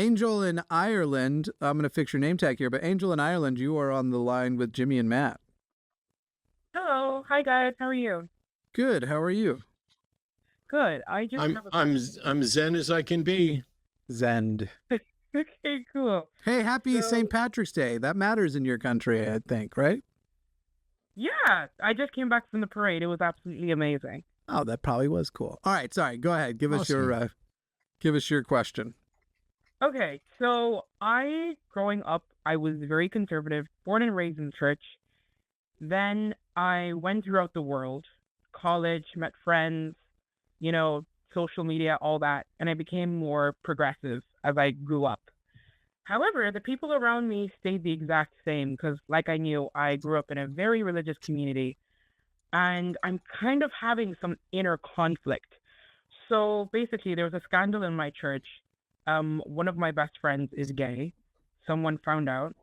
Angel in Ireland, I'm going to fix your name tag here, but Angel in Ireland, you are on the line with Jimmy and Matt. Hello. Hi, guys. How are you? Good. How are you? Good. I just I'm have a I'm question. I'm zen as I can be. Zend. Okay, cool. Hey, happy So, St. Patrick's Day. That matters in your country, I think, right? yeah, I just came back from the parade. It was absolutely amazing. Oh, that probably was cool. All right, sorry. Go ahead. Awesome. Give us your question. Okay, so growing up, I was very conservative, born and raised in church. Then I went throughout the world, college, met friends, you know, social media, all that, and I became more progressive as I grew up. However, the people around me stayed the exact same because, like I knew, I grew up in a very religious community and I'm kind of having some inner conflict. So basically, there was a scandal in my church. One of my best friends is gay. Someone found out,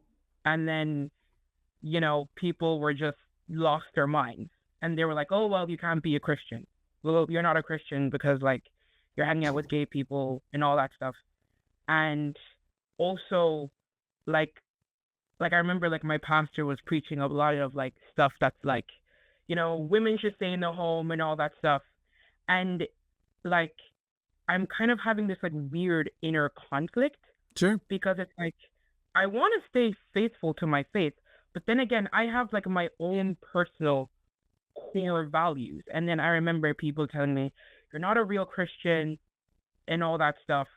and then people were just lost their minds, and they were like, "Oh well, you can't be a Christian. Well, you're not a Christian because like you're hanging out with gay people and all that stuff." And also, like I remember like my pastor was preaching a lot of like stuff that's like, women should stay in the home and all that stuff. And like I'm kind of having this like weird inner conflict Sure. because it's like I want to stay faithful to my faith, but then again, I have like my own personal core values. And then I remember people telling me, "You're not a real Christian," and all that stuff.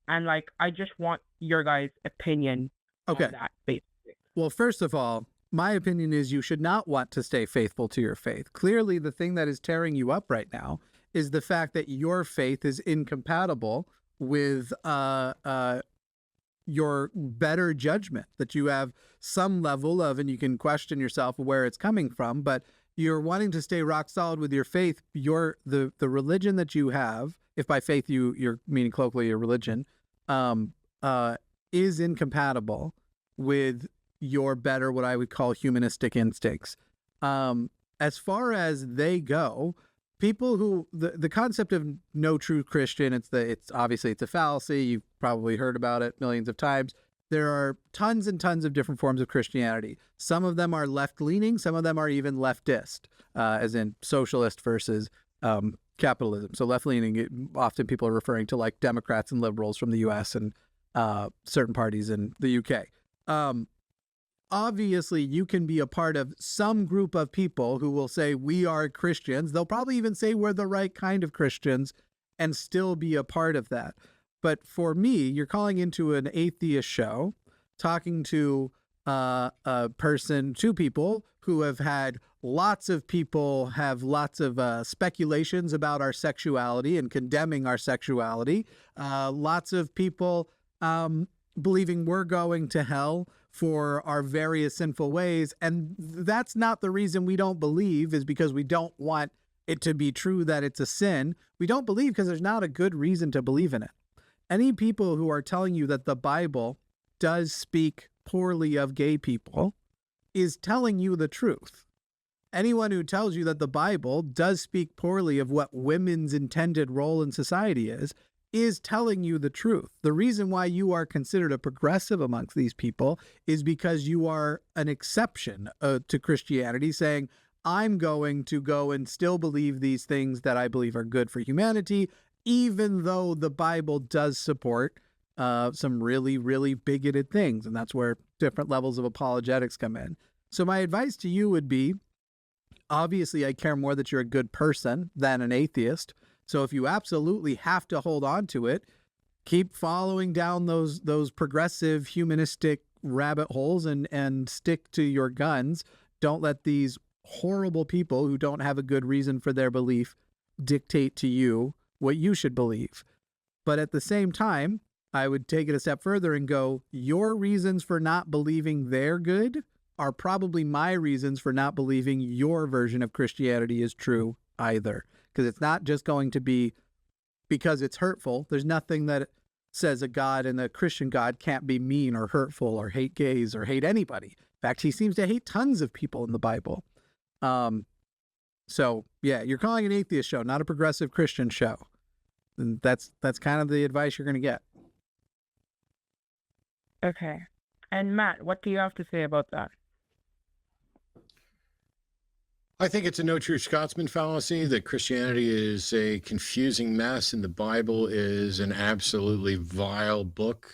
And like I just want your guys' opinion Okay. on that, basically. Well, first of all, my opinion is you should not want to stay faithful to your faith. Clearly, the thing that is tearing you up right now is the fact that your faith is incompatible with your better judgment, that you have some level of, and you can question yourself where it's coming from, but you're wanting to stay rock solid with your faith. The religion that you have, if by faith you're meaning colloquially a religion, um, is incompatible with your better, what I would call humanistic instincts. As far as they go, people who the concept of no true Christian, it's obviously it's a fallacy. You've probably heard about it millions of times. There are tons and tons of different forms of Christianity. Some of them are left leaning, some of them are even leftist, as in socialist versus capitalism. So left leaning, often people are referring to like Democrats and liberals from the US and certain parties in the UK. Obviously, you can be a part of some group of people who will say, we are Christians. They'll probably even say we're the right kind of Christians and still be a part of that. But for me, you're calling into an atheist show, talking to two people who have had lots of people have lots of speculations about our sexuality and condemning our sexuality. Lots of people believing we're going to hell for our various sinful ways. And that's not the reason we don't believe, is because we don't want it to be true that it's a sin. We don't believe because there's not a good reason to believe in it. Any people who are telling you that the Bible does speak poorly of gay people is telling you the truth. Anyone who tells you that the Bible does speak poorly of what women's intended role in society is telling you the truth. The reason why you are considered a progressive amongst these people is because you are an exception to Christianity, saying, I'm going to go and still believe these things that I believe are good for humanity, even though the Bible does support some really, really bigoted things. And that's where different levels of apologetics come in. So my advice to you would be, obviously, I care more that you're a good person than an atheist. So if you absolutely have to hold on to it, keep following down those progressive humanistic rabbit holes and stick to your guns. Don't let these horrible people who don't have a good reason for their belief dictate to you what you should believe. But at the same time, I would take it a step further and go, your reasons for not believing they're good are probably my reasons for not believing your version of Christianity is true either. Because it's not just going to be because it's hurtful. There's nothing that says a God and a Christian God can't be mean or hurtful or hate gays or hate anybody. In fact, he seems to hate tons of people in the Bible. So yeah, you're calling an atheist show, not a progressive Christian show. And that's kind of the advice you're going to get. Okay. And Matt, what do you have to say about that? I think it's a no true Scotsman fallacy that Christianity is a confusing mess and the Bible is an absolutely vile book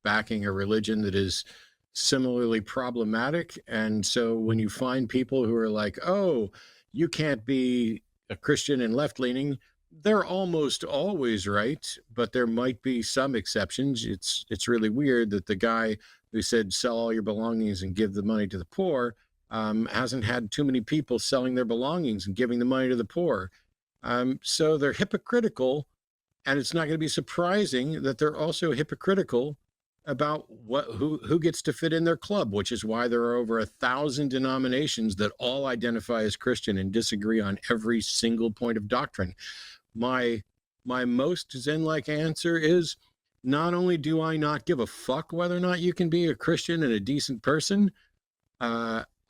backing a religion that is similarly problematic. And so when you find people who are like, oh, you can't be a Christian and left leaning, they're almost always right, but there might be some exceptions. It's really weird that the guy who said sell all your belongings and give the money to the poor hasn't had too many people selling their belongings and giving the money to the poor. So they're hypocritical, and it's not going to be surprising that they're also hypocritical about who gets to fit in their club, which is why there are over 1,000 denominations that all identify as Christian and disagree on every single point of doctrine. My most Zen-like answer is, not only do I not give a fuck whether or not you can be a Christian and a decent person,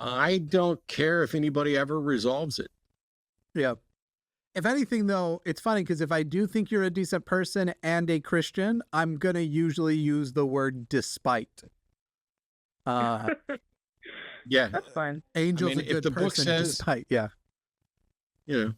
I don't care if anybody ever resolves it. Yeah. If anything, though, it's funny because if I do think you're a decent person and a Christian, I'm going to usually use the word despite. Yeah. That's fine. Angel's I mean, a good if the book person says, despite, yeah. You know,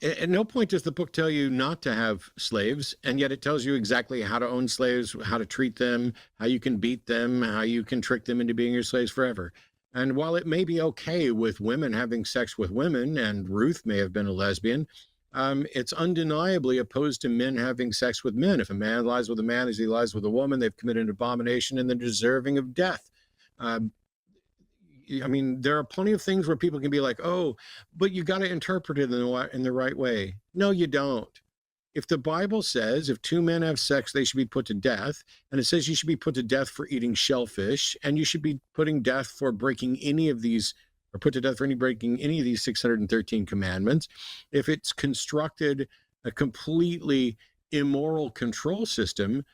at no point does the book tell you not to have slaves, and yet it tells you exactly how to own slaves, how to treat them, how you can beat them, how you can trick them into being your slaves forever. And while it may be okay with women having sex with women, and Ruth may have been a lesbian, it's undeniably opposed to men having sex with men. If a man lies with a man as he lies with a woman, they've committed an abomination and they're deserving of death. I mean, there are plenty of things where people can be like, oh, but you got to interpret it in the right way. No, you don't. If the Bible says if two men have sex, they should be put to death, and it says you should be put to death for eating shellfish, and you should be putting death for breaking any of these, or put to death for breaking any of these 613 commandments, if it's constructed a completely immoral control system,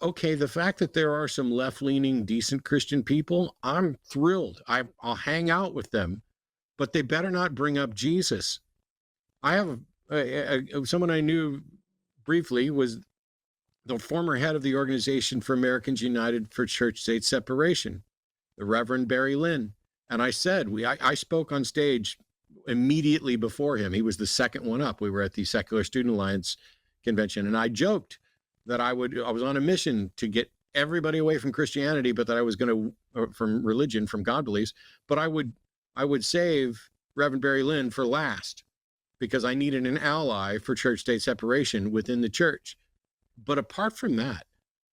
okay, the fact that there are some left-leaning, decent Christian people, I'm thrilled. I'll hang out with them, but they better not bring up Jesus. I have someone I knew briefly was the former head of the Organization for Americans United for Church-State Separation, the Reverend Barry Lynn. And I said, I spoke on stage immediately before him. He was the second one up. We were at the Secular Student Alliance convention, and I joked that I was on a mission to get everybody away from Christianity, but that I was going to, from religion, from God beliefs, but I would save Reverend Barry Lynn for last, because I needed an ally for church-state separation within the church. But apart from that,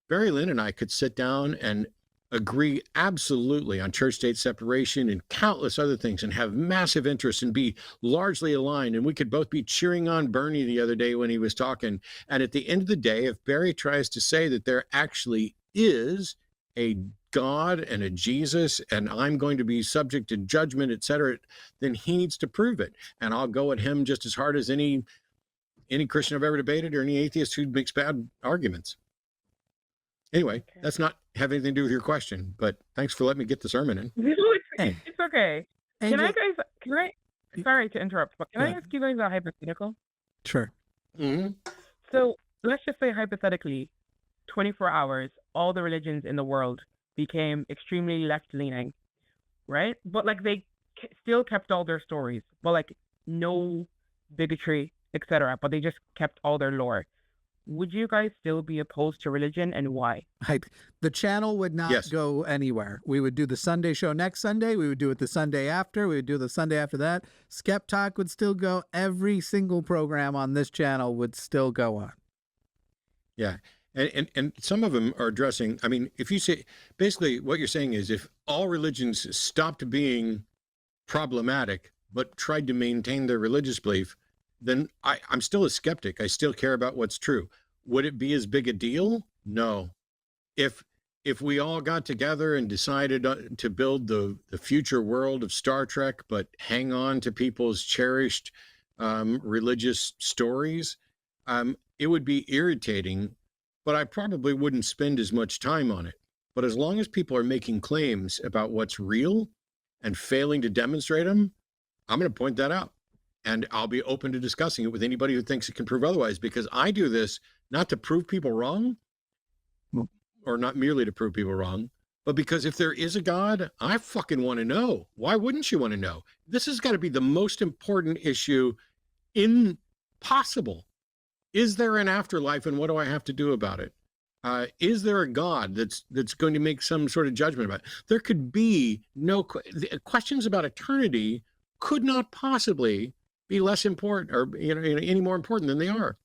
Barry Lynn and I could sit down and agree absolutely on church-state separation and countless other things and have massive interests and be largely aligned. And we could both be cheering on Bernie the other day when he was talking. And at the end of the day, if Barry tries to say that there actually is a God and a Jesus, and I'm going to be subject to judgment, etc., then he needs to prove it. And I'll go at him just as hard as any Christian I've ever debated or any atheist who makes bad arguments. Anyway, Okay. that's not have anything to do with your question, but thanks for letting me get the sermon in. No, Hey, it's okay. Angel, Sorry to interrupt, but can Go I ahead. ask you guys a hypothetical? Sure. Mm-hmm. So let's just say hypothetically, 24 hours, all the religions in the world became extremely left-leaning, right? But like they still kept all their stories, but like no bigotry, etc. But they just kept all their lore. Would you guys still be opposed to religion, and why? The channel would not Yes. go anywhere. We would do the Sunday show next Sunday. We would do it the Sunday after. We would do the Sunday after that. Skep Talk would still go. Every single program on this channel would still go on. Yeah. And some of them are addressing, I mean, if you say, basically what you're saying is if all religions stopped being problematic, but tried to maintain their religious belief, then I'm still a skeptic. I still care about what's true. Would it be as big a deal? No. If we all got together and decided to build the future world of Star Trek, but hang on to people's cherished religious stories, it would be irritating, but I probably wouldn't spend as much time on it. But as long as people are making claims about what's real and failing to demonstrate them, I'm going to point that out. And I'll be open to discussing it with anybody who thinks it can prove otherwise, because I do this not to prove people wrong, or not merely to prove people wrong, but because if there is a God, I fucking want to know. Why wouldn't you want to know? This has got to be the most important issue in possible. Is there an afterlife, and what do I have to do about it? Is there a God that's going to make some sort of judgment about it? There could be no questions about eternity could not possibly be less important or any more important than they are.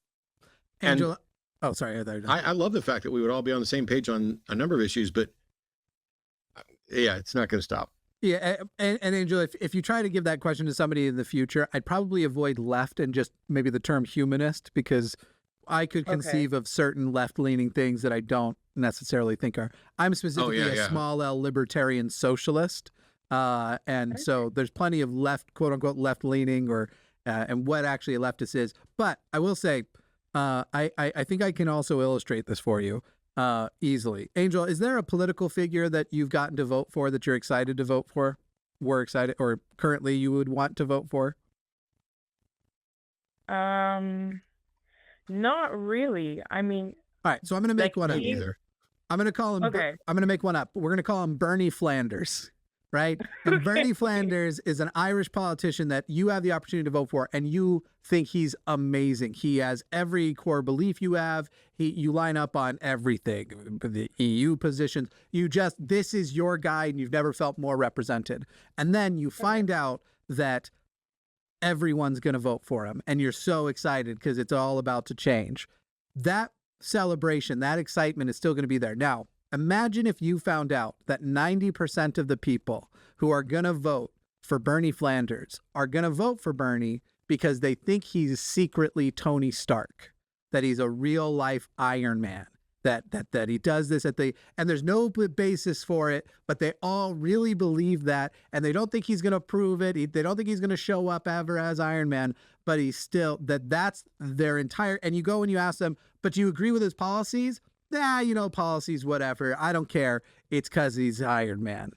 Angela, oh, sorry. I love the fact that we would all be on the same page on a number of issues, but yeah, it's not going to stop. Yeah, and Angela, if you try to give that question to somebody in the future, I'd probably avoid left and just maybe the term humanist, because I could conceive of certain left-leaning things that I don't necessarily think are. I'm specifically a small L libertarian socialist, and so there's plenty of left, quote unquote, left-leaning or and what actually a leftist is. But I will say, I think I can also illustrate this for you easily. Angel, is there a political figure that you've gotten to vote for that you're excited to vote for? Were excited, or currently you would want to vote for? Not really. I mean, all right. So I'm going to make one up. Either. I'm going to call him. Okay. I'm going to make one up. We're going to call him Bernie Flanders, right? And Bernie Flanders is an Irish politician that you have the opportunity to vote for, and you think he's amazing. He has every core belief you have. You line up on everything, the EU positions. This is your guy, and you've never felt more represented. And then you find out that everyone's going to vote for him, and you're so excited because it's all about to change. That celebration, that excitement is still going to be there. Now, imagine if you found out that 90% of the people who are going to vote for Bernie Flanders are going to vote for Bernie because they think he's secretly Tony Stark, that he's a real life Iron Man, that he does this and there's no basis for it, but they all really believe that, and they don't think he's going to prove it. They don't think he's going to show up ever as Iron Man, but he's still, that's their entire, and you go and you ask them, but do you agree with his policies? Nah, policies, whatever. I don't care. It's because he's Iron Man.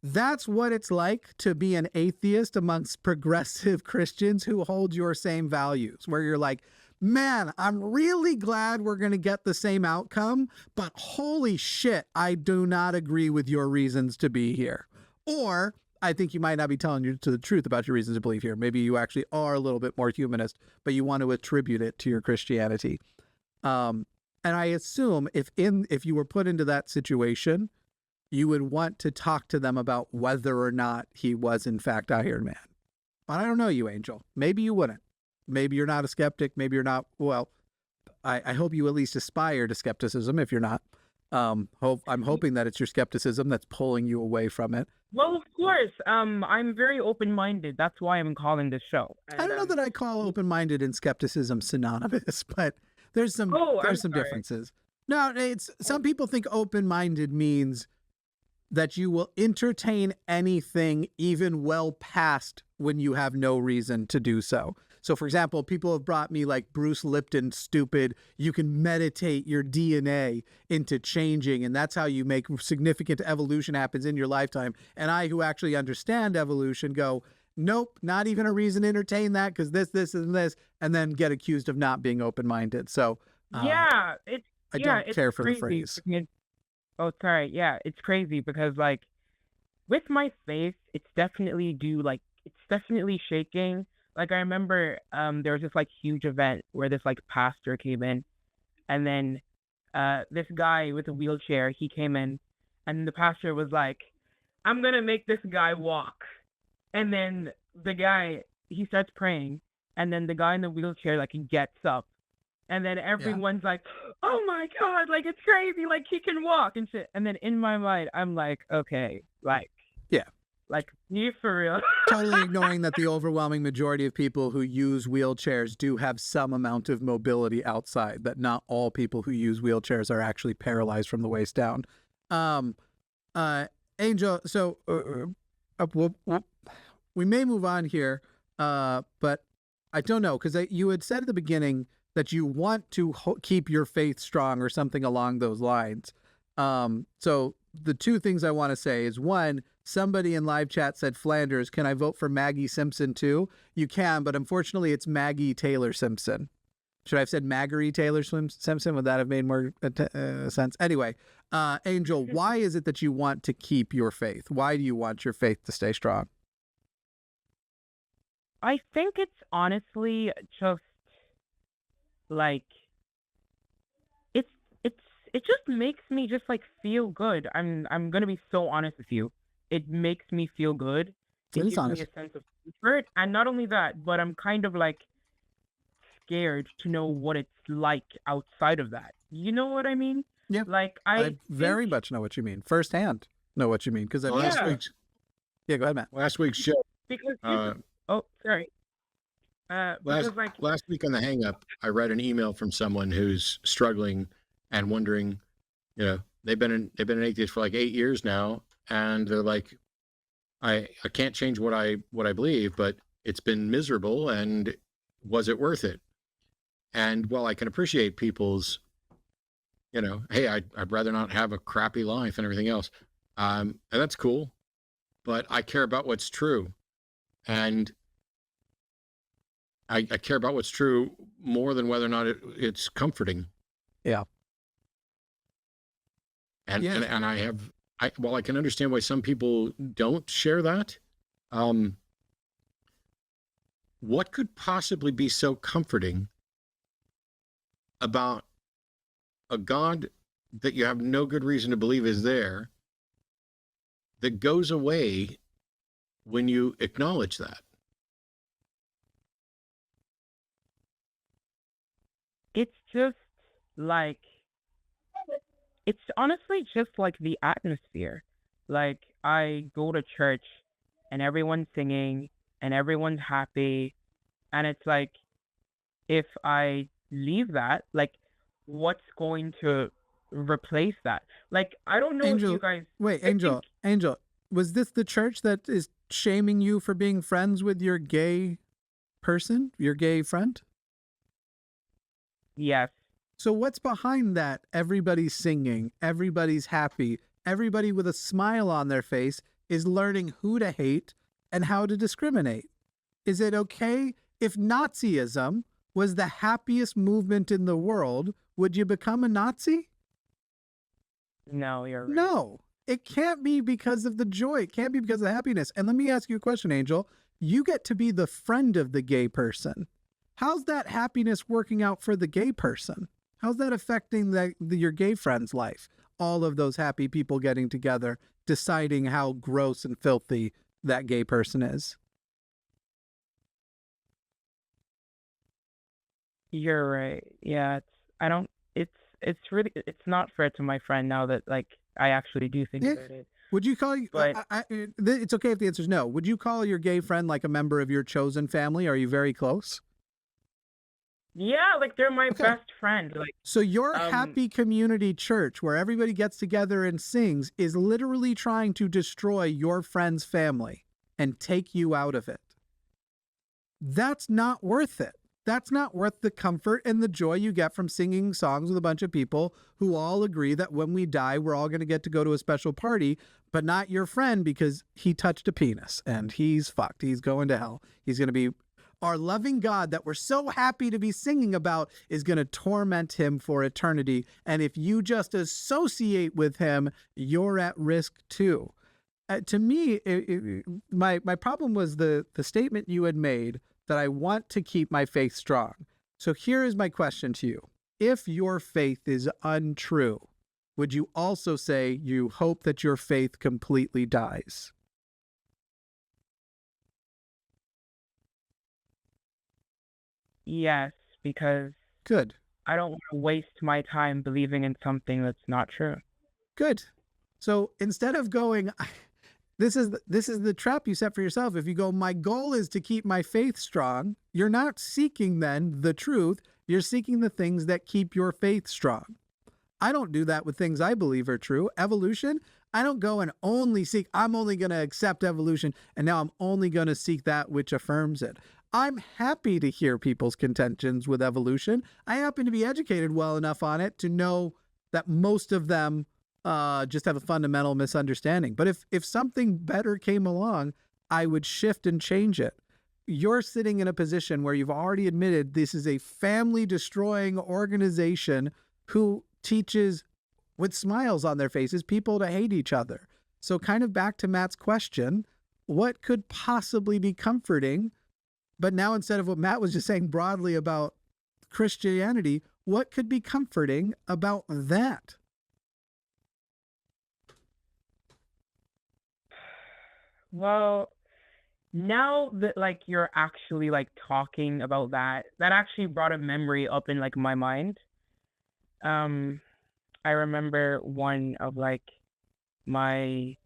That's what it's like to be an atheist amongst progressive Christians who hold your same values, where you're like, man, I'm really glad we're going to get the same outcome, but holy shit, I do not agree with your reasons to be here. Or I think you might not be telling you the truth about your reasons to believe here. Maybe you actually are a little bit more humanist, but you want to attribute it to your Christianity. And I assume if you were put into that situation, you would want to talk to them about whether or not he was in fact Iron Man. But I don't know you, Angel. Maybe you wouldn't. Maybe you're not a skeptic. Maybe you're not. Well, I hope you at least aspire to skepticism. If you're not, I'm hoping that it's your skepticism that's pulling you away from it. Well, of course. I'm very open-minded. That's why I'm calling this show. And, I don't know that I call open-minded and skepticism synonymous, but there's some differences. No, some people think open-minded means that you will entertain anything even well past when you have no reason to do so. So, for example, people have brought me like Bruce Lipton, stupid, you can meditate your DNA into changing, and that's how you make significant evolution happens in your lifetime. And I, who actually understand evolution, go, nope, not even a reason to entertain that because this, and this, and then get accused of not being open-minded. So, I don't care for crazy. the phrase. Oh, sorry. Yeah, it's crazy because, like, with my faith, it's definitely shaking. Like, I remember there was this, like, huge event where this, like, pastor came in, and then this guy with a wheelchair, he came in, and the pastor was like, I'm going to make this guy walk. And then the guy, he starts praying, and then the guy in the wheelchair, like, he gets up. And then everyone's like, oh my God, like, it's crazy. Like, he can walk and shit. And then in my mind, I'm like, okay, like, like, you for real? Totally ignoring that the overwhelming majority of people who use wheelchairs do have some amount of mobility outside, that not all people who use wheelchairs are actually paralyzed from the waist down. Angel, so we may move on here, but I don't know, because you had said at the beginning that you want to keep your faith strong or something along those lines. So the two things I want to say is, one, somebody in live chat said, Flanders, can I vote for Maggie Simpson too? You can, but unfortunately it's Maggie Taylor Simpson. Should I have said Marguerite Taylor Simpson? Would that have made more sense? Anyway, Angel, why is it that you want to keep your faith? Why do you want your faith to stay strong? I think it's honestly just like it's it's it just makes me just like feel good. I'm gonna be so honest with you. It makes me feel good. It It is gives me honest. a sense of comfort, and not only that, but I'm kind of like scared to know what it's like outside of that. You know what I mean? Yeah, Like I I very think, much know what you mean. Firsthand know what you mean. Because I've Well, asked. yeah, Yeah, go ahead, Matt. last week's show, because uh, oh, sorry. last Because like last week on the Hang Up, I read an email from someone who's struggling and wondering, they've been an atheist for like 8 years now, and they're like, I can't change what I believe, but it's been miserable, and was it worth it? And while I can appreciate people's, hey, I'd rather not have a crappy life and everything else, and that's cool, but I care about what's true, and I care about what's true more than whether or not it's comforting. Yeah. And Yeah. and while I can understand why some people don't share that, what could possibly be so comforting about a God that you have no good reason to believe is there, that goes away when you acknowledge that? it's just like it's honestly just like the atmosphere. Like I go to church and everyone's singing and everyone's happy, and it's like if I leave that, like what's going to replace that? Like I don't know if you Angel, guys wait, I think Angel, was this the church that is shaming you for being friends with your gay person, your gay friend? yes. So what's behind that? Everybody's singing, everybody's happy, everybody with a smile on their face is learning who to hate and how to discriminate. Is it okay if Nazism was the happiest movement in the world? Would you become a Nazi? No, you're right. No, it can't be because of the joy. It can't be because of the happiness. And let me ask you a question, Angel. You get to be the friend of the gay person. How's that happiness working out for the gay person? How's that affecting your gay friend's life? All of those happy people getting together, deciding how gross and filthy that gay person is. You're right. Yeah, it's really it's not fair to my friend now that like I actually do think Yeah. about it. Would you call But it's okay if the answer is no. Would you call your gay friend like a member of your chosen family? Are you very close? yeah, like they're my Okay. best friend. Like So your um happy community church where everybody gets together and sings is literally trying to destroy your friend's family and take you out of it. That's not worth it. That's not worth the comfort and the joy you get from singing songs with a bunch of people who all agree that when we die, we're all going to get to go to a special party, but not your friend because he touched a penis and he's fucked. He's going to hell. He's going to be our loving God that we're so happy to be singing about is going to torment him for eternity. And if you just associate with him, you're at risk too. To me, my problem was the statement you had made that I want to keep my faith strong. So here is my question to you. If your faith is untrue, would you also say you hope that your faith completely dies? yes, because Good. I don't want to waste my time believing in something that's not true. Good. So instead of going, this is the trap you set for yourself. If you go, my goal is to keep my faith strong, you're not seeking then the truth. You're seeking the things that keep your faith strong. I don't do that with things I believe are true. Evolution, I don't go and only seek, I'm only going to accept evolution, and now I'm only going to seek that which affirms it. I'm happy to hear people's contentions with evolution. I happen to be educated well enough on it to know that most of them just have a fundamental misunderstanding. But if something better came along, I would shift and change it. you're sitting in a position where you've already admitted this is a family destroying organization who teaches with smiles on their faces people to hate each other. So kind of back to Matt's question, what could possibly be comforting? But now instead of what Matt was just saying broadly about Christianity, what could be comforting about that? Well, now that like you're actually like talking about that, that actually brought a memory up in like my mind. Um, I remember my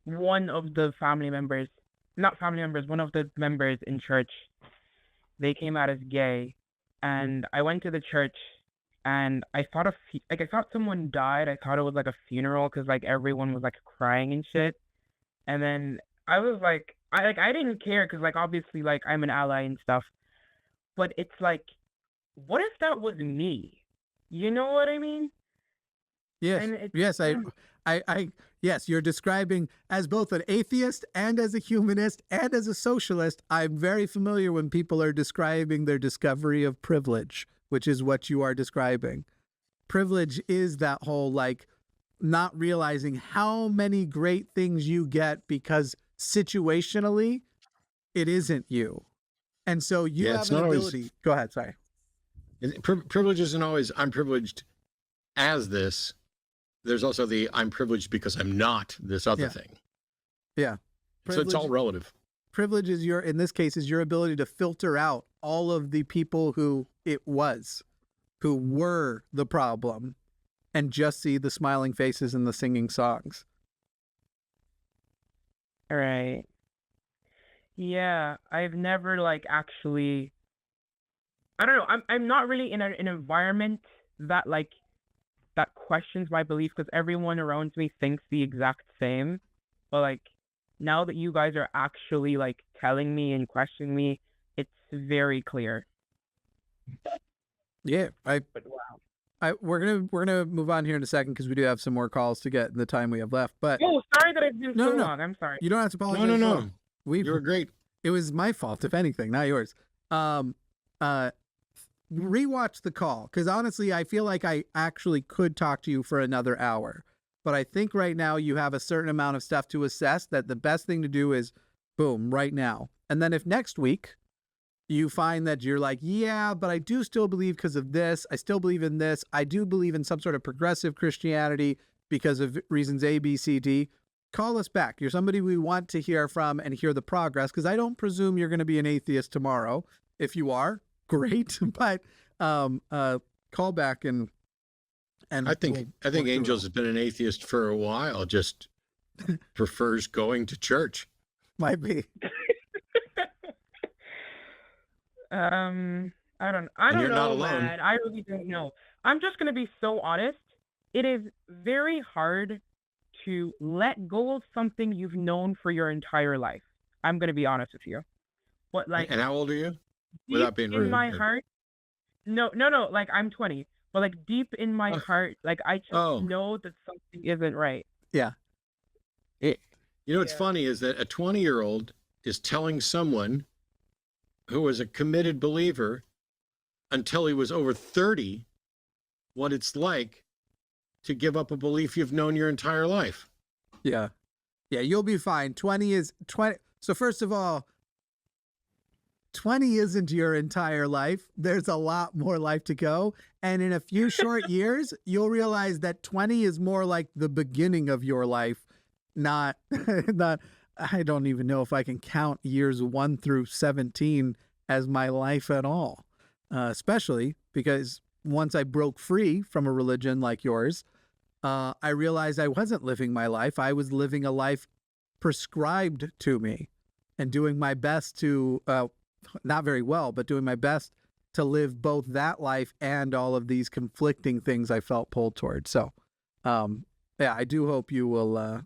one of the family members, not family members, one of the members in church, they came out as gay, and I went to the church, and I thought I thought someone died. I thought it was like a funeral because like everyone was like crying and shit. And then I was like, I didn't care because like obviously like I'm an ally and stuff, but it's like, what if that was me? You know what I mean? Yes, And it's yes, yes, you're describing as both an atheist and as a humanist and as a socialist. I'm very familiar when people are describing their discovery of privilege, which is what you are describing. Privilege is that whole like not realizing how many great things you get because situationally it isn't you. And so you Yeah, have it's an not always. ability. Go ahead, sorry. Privilege isn't always I'm privileged as this. There's also the I'm privileged because I'm not this other Yeah. thing. Yeah. So it's all relative. Privilege is in this case, is your ability to filter out all of the people who were the problem and just see the smiling faces and the singing songs. all right. Yeah, I've never like actually. I don't know. I'm not really in an environment that like that questions my belief because everyone around me thinks the exact same. But like now that you guys are actually like telling me and questioning me, it's very clear. Yeah, But wow. we're gonna move on here in a second because we do have some more calls to get in the time we have left. But Oh, sorry that I've been No, so no, no. long. I'm sorry. you don't have to apologize. No, at no, all. no. We You were great. It was my fault, if anything, not yours. Rewatch the call because honestly, I feel like I actually could talk to you for another hour. But I think right now you have a certain amount of stuff to assess that the best thing to do is boom, right now. And then if next week you find that you're like, yeah, but I do still believe because of this, I still believe in this, I do believe in some sort of progressive Christianity because of reasons A, B, C, D, call us back. You're somebody we want to hear from and hear the progress because I don't presume you're going to be an atheist tomorrow. If you are, great. But call back and I think Angels has been an atheist for a while, just prefers going to church. Might be. I don't you're know, not alone. man. I really don't know. I'm just gonna be so honest. It is very hard to let go of something you've known for your entire life. I'm gonna be honest with you. But like, And how old are you? Without being deep rude. in my heart, no. Like I'm 20, but like deep in my heart, like I just know that something isn't right. Yeah. You know what's funny is that a 20-year-old is telling someone who was a committed believer until he was over 30 what it's like to give up a belief you've known your entire life. Yeah. Yeah, you'll be fine. 20 is 20. So first of all, 20 isn't your entire life. There's a lot more life to go. And in a few short years, you'll realize that 20 is more like the beginning of your life, not, I don't even know if I can count years 1 through 17 as my life at all. Especially because once I broke free from a religion like yours, I realized I wasn't living my life. I was living a life prescribed to me and doing my best to, not very well, but doing my best to live both that life and all of these conflicting things I felt pulled towards. So, yeah, I do hope you will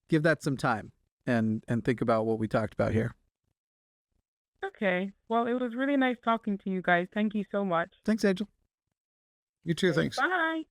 give that some time and think about what we talked about here. Okay. Well, it was really nice talking to you guys. Thank you so much. Thanks, Angel. You too, thanks. Bye.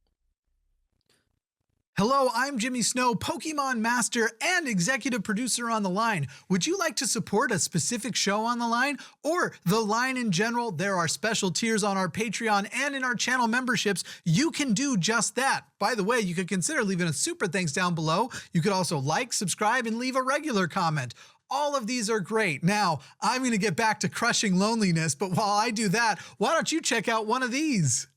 Hello, I'm Jimmy Snow, Pokemon Master and Executive Producer on The Line. Would you like to support a specific show on The Line or The Line in general? There are special tiers on our Patreon and in our channel memberships. You can do just that. By the way, you could consider leaving a super thanks down below. You could also like, subscribe, and leave a regular comment. All of these are great. Now, I'm going to get back to crushing loneliness, but while I do that, why don't you check out one of these?